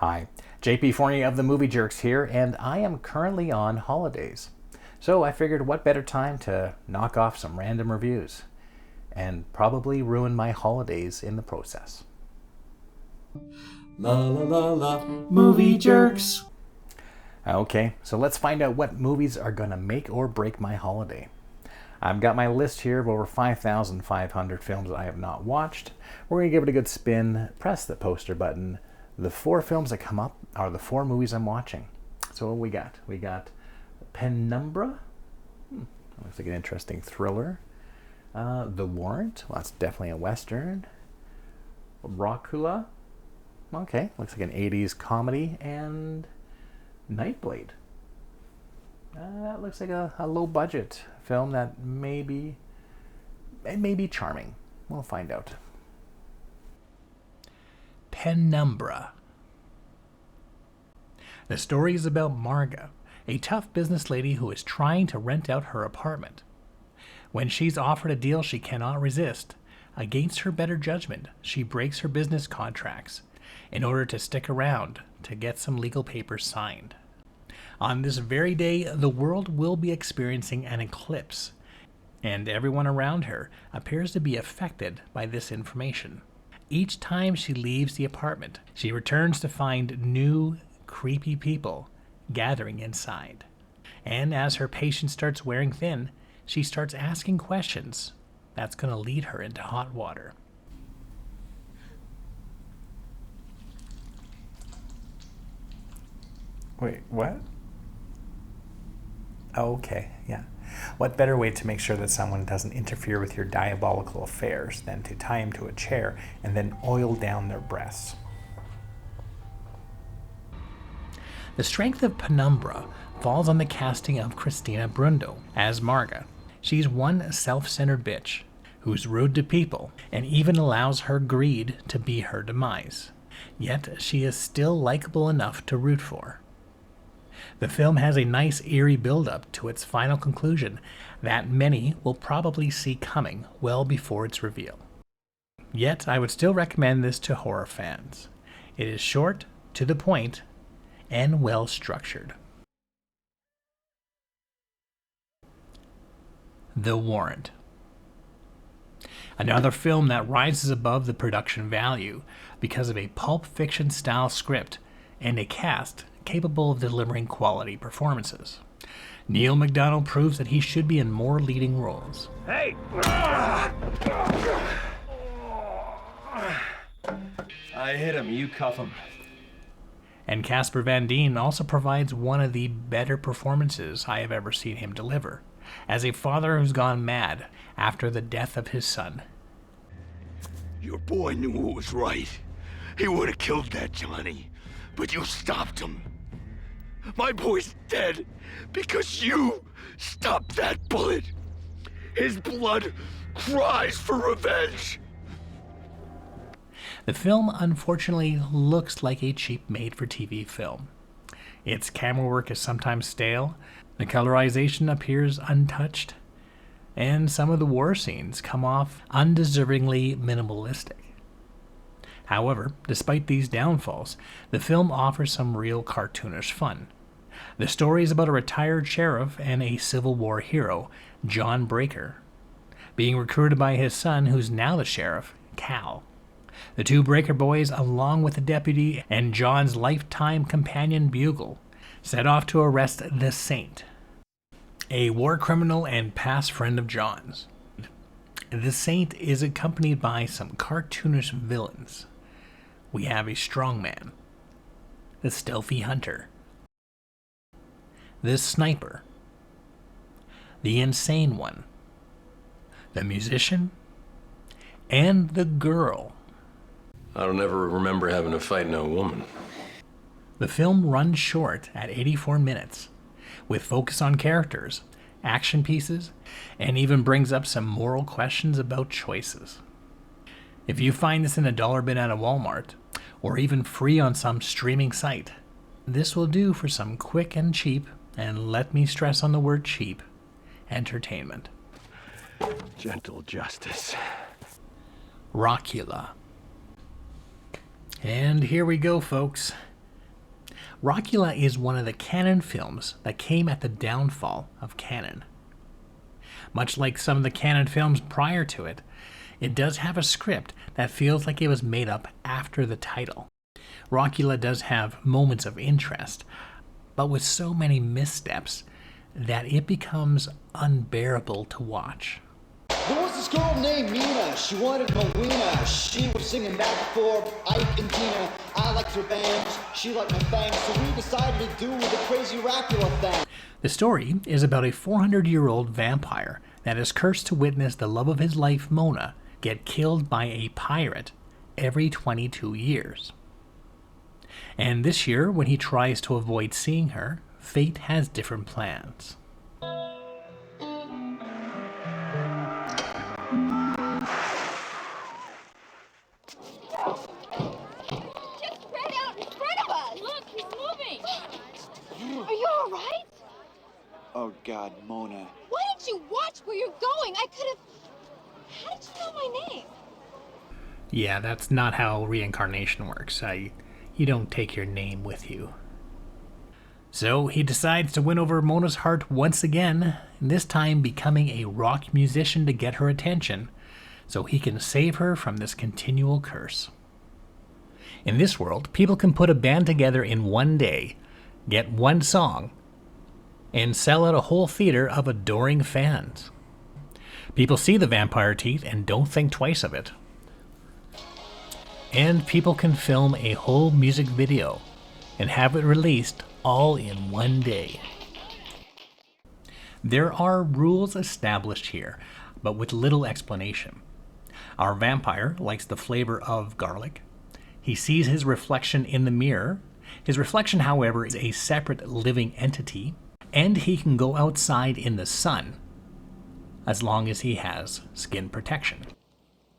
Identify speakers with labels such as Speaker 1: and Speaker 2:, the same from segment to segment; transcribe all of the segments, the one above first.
Speaker 1: Hi, JP Forney of the Movie Jerks here, and I am currently on holidays. So I figured what better time to knock off some random reviews and probably ruin my holidays in the process.
Speaker 2: La la la la, Movie Jerks.
Speaker 1: Okay, so let's find out what movies are going to make or break my holiday. I've got my list here of over 5,500 films I have not watched. We're going to give it a good spin, press the poster button. The 4 films that come up are the 4 movies I'm watching. So what we got? We got Penumbra. Looks like an interesting thriller. The Warrant. Well, that's definitely a Western. Dracula. Okay, looks like an 80s comedy. And Nightblade. That looks like a low-budget film that may be charming. We'll find out.
Speaker 3: Penumbra. The story is about Marga, a tough business lady who is trying to rent out her apartment. When she's offered a deal she cannot resist, against her better judgment, she breaks her business contracts in order to stick around to get some legal papers signed. On this very day, the world will be experiencing an eclipse, and everyone around her appears to be affected by this information. Each time she leaves the apartment, she returns to find new, creepy people gathering inside. And as her patience starts wearing thin, she starts asking questions that's going to lead her into hot water.
Speaker 4: Wait, what? Oh, okay, yeah. What better way to make sure that someone doesn't interfere with your diabolical affairs than to tie him to a chair and then oil down their breasts?
Speaker 3: The strength of Penumbra falls on the casting of Christina Brundo as Marga. She's one self-centered bitch who's rude to people and even allows her greed to be her demise. Yet she is still likable enough to root for. The film has a nice eerie build-up to its final conclusion that many will probably see coming well before its reveal. Yet I would still recommend this to horror fans. It is short, to the point, and well structured. The Warrant. Another film that rises above the production value because of a pulp fiction style script and a cast capable of delivering quality performances. Neil McDonough proves that he should be in more leading roles.
Speaker 2: Hey! I hit him, you cuff him.
Speaker 3: And Casper Van Dien also provides one of the better performances I have ever seen him deliver, as a father who's gone mad after the death of his son.
Speaker 5: Your boy knew what was right. He would have killed that Johnny, but you stopped him. My boy's dead because you stopped that bullet. His blood cries for revenge.
Speaker 3: The film unfortunately looks like a cheap made-for-TV film. Its camera work is sometimes stale, the colorization appears untouched, and some of the war scenes come off undeservingly minimalistic. However, despite these downfalls, the film offers some real cartoonish fun. The story is about a retired sheriff and a Civil War hero, John Breaker, being recruited by his son, who's now the sheriff, Cal. The two Breaker boys, along with the deputy and John's lifetime companion Bugle, set off to arrest the Saint, a war criminal and past friend of John's. The Saint is accompanied by some cartoonish villains. We have a strongman, the stealthy hunter, the sniper, the insane one, the musician, and the girl.
Speaker 6: I don't ever remember having to fight no woman.
Speaker 3: The film runs short at 84 minutes, with focus on characters, action pieces, and even brings up some moral questions about choices. If you find this in a dollar bin at a Walmart, or even free on some streaming site, this will do for some quick and cheap, and let me stress on the word cheap, entertainment.
Speaker 5: Gentle justice.
Speaker 3: Dracula. And here we go, folks. Dracula is one of the Cannon films that came at the downfall of Cannon. Much like some of the Cannon films prior to it, it does have a script that feels like it was made up after the title. Dracula does have moments of interest, but with so many missteps that it becomes unbearable to watch.
Speaker 7: There was this girl named Mina, she wanted Marina. She was singing back for Ike and Tina. I liked her bangs, she liked my bangs, so we decided to do the crazy Dracula thing.
Speaker 3: The story is about a 400-year-old vampire that is cursed to witness the love of his life, Mona, get killed by a pirate every 22 years. And this year, when he tries to avoid seeing her, fate has different plans.
Speaker 8: Just spread out in front of us! Look, he's moving! Are you alright?
Speaker 7: Oh God, Mona.
Speaker 8: Why didn't you watch where you're going? I could have... How did you know my name?
Speaker 3: Yeah, that's not how reincarnation works. You don't take your name with you. So he decides to win over Mona's heart once again, this time becoming a rock musician to get her attention, so he can save her from this continual curse. In this world, people can put a band together in one day, get one song, and sell out a whole theater of adoring fans. People see the vampire teeth and don't think twice of it. And people can film a whole music video and have it released all in one day. There are rules established here, but with little explanation. Our vampire likes the flavor of garlic. He sees his reflection in the mirror. His reflection, however, is a separate living entity, and he can go outside in the sun as long as he has skin protection.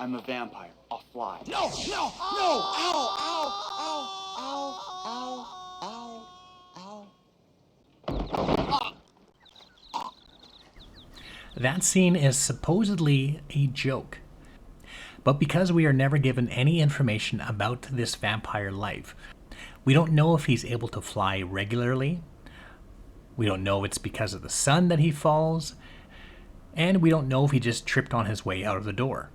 Speaker 7: I'm a vampire. I'll fly. No! No! No! Ow! Ow! Ow! Ow! Ow! Ow!
Speaker 3: That scene is supposedly a joke. But because we are never given any information about this vampire life, we don't know if he's able to fly regularly. We don't know if it's because of the sun that he falls. And we don't know if he just tripped on his way out of the door.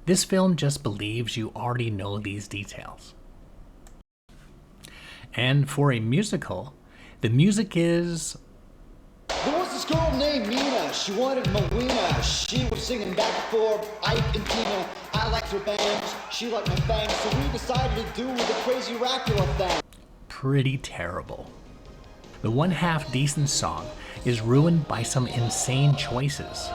Speaker 3: This film just believes you already know these details. And for a musical, the music is...
Speaker 7: There was this girl named Mina, she wanted Marina. She was singing back for Ike and Tina. I liked her bangs, she liked my bangs, so we decided to do the crazy Dracula thing.
Speaker 3: pretty terrible. The one half decent song is ruined by some insane choices.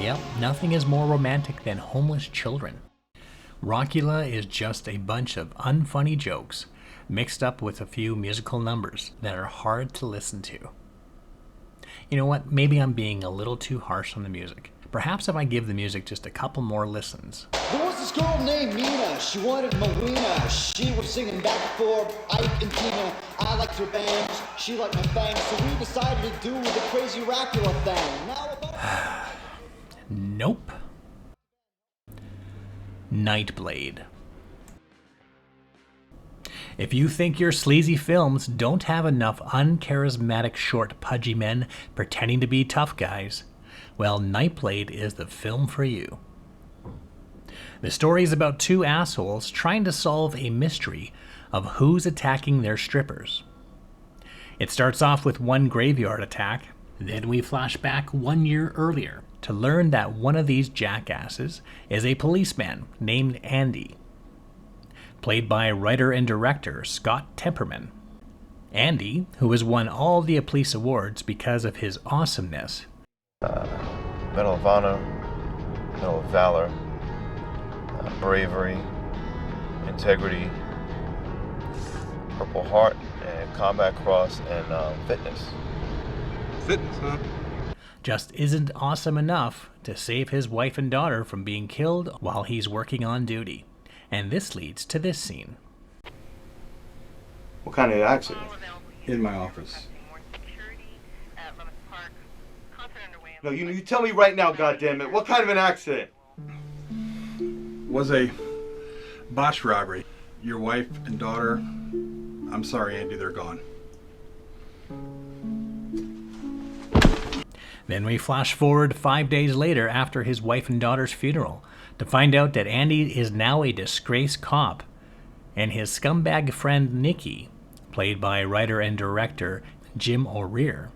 Speaker 3: Yep, nothing is more romantic than homeless children. Dracula is just a bunch of unfunny jokes mixed up with a few musical numbers that are hard to listen to. You know what? Maybe I'm being a little too harsh on the music. Perhaps if I give the music just a couple more listens.
Speaker 7: There was this girl named Mina, she wanted Marina. She was singing back for Ike and Tina. I liked her bangs, she liked my bangs, so we decided to do the crazy Dracula thing. Now about...
Speaker 3: Nope. Nightblade. If you think your sleazy films don't have enough uncharismatic short pudgy men pretending to be tough guys, well, Nightblade is the film for you. The story is about two assholes trying to solve a mystery of who's attacking their strippers. It starts off with one graveyard attack, then we flash back 1 year earlier to learn that one of these jackasses is a policeman named Andy, played by writer and director Scott Temperman. Andy, who has won all the police awards because of his awesomeness.
Speaker 9: Medal of Honor, Medal of Valor, Bravery, Integrity, Purple Heart, and Combat Cross, and Fitness.
Speaker 2: Fitness, huh?
Speaker 3: Just isn't awesome enough to save his wife and daughter from being killed while he's working on duty. And this leads to this scene.
Speaker 9: What kind of accident?
Speaker 2: In my office.
Speaker 10: No, you tell me right now, goddammit. What kind of an accident?
Speaker 2: Was a botched robbery. Your wife and daughter, I'm sorry, Andy, they're gone.
Speaker 3: Then we flash forward 5 days later after his wife and daughter's funeral to find out that Andy is now a disgraced cop, and his scumbag friend Nicky, played by writer and director Jim O'Rear,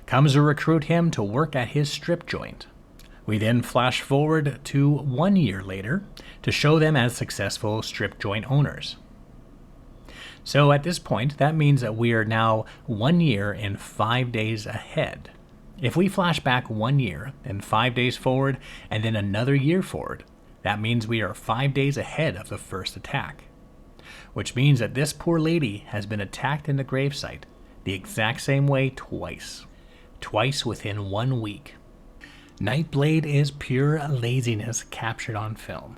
Speaker 3: comes to recruit him to work at his strip joint. We then flash forward to 1 year later to show them as successful strip joint owners. So at this point, that means that we are now 1 year and 5 days ahead. If we flash back 1 year and 5 days forward and then another year forward, that means we are 5 days ahead of the first attack. Which means that this poor lady has been attacked in the gravesite the exact same way twice. Twice within 1 week. Nightblade is pure laziness captured on film.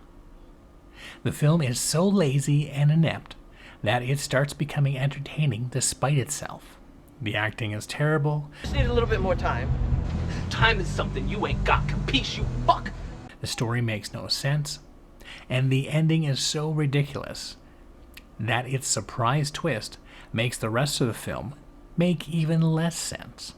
Speaker 3: The film is so lazy and inept that it starts becoming entertaining despite itself. The acting is terrible.
Speaker 11: Just need a little bit more time. Time is something you ain't got, capiche, you fuck!
Speaker 3: The story makes no sense, and the ending is so ridiculous that its surprise twist makes the rest of the film make even less sense.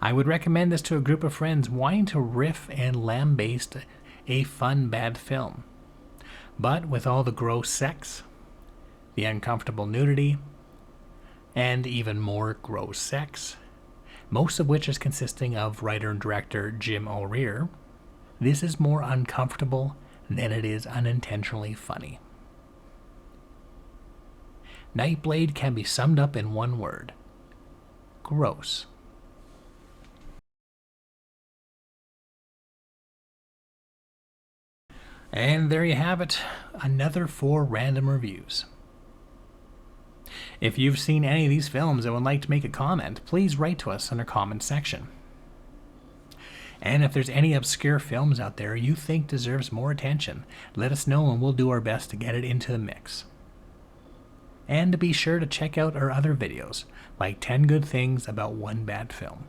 Speaker 3: I would recommend this to a group of friends wanting to riff and lambaste a fun bad film. But with all the gross sex, the uncomfortable nudity, and even more gross sex, most of which is consisting of writer and director Jim O'Rear, this is more uncomfortable than it is unintentionally funny. Nightblade can be summed up in one word: gross. And there you have it, another 4 random reviews. If you've seen any of these films and would like to make a comment, please write to us in our comment section. And if there's any obscure films out there you think deserves more attention, let us know and we'll do our best to get it into the mix. And be sure to check out our other videos, like 10 Good Things About One Bad Film.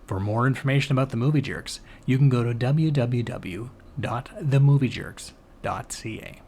Speaker 3: For more information about the Movie Jerks, you can go to www.themoviejerks.ca.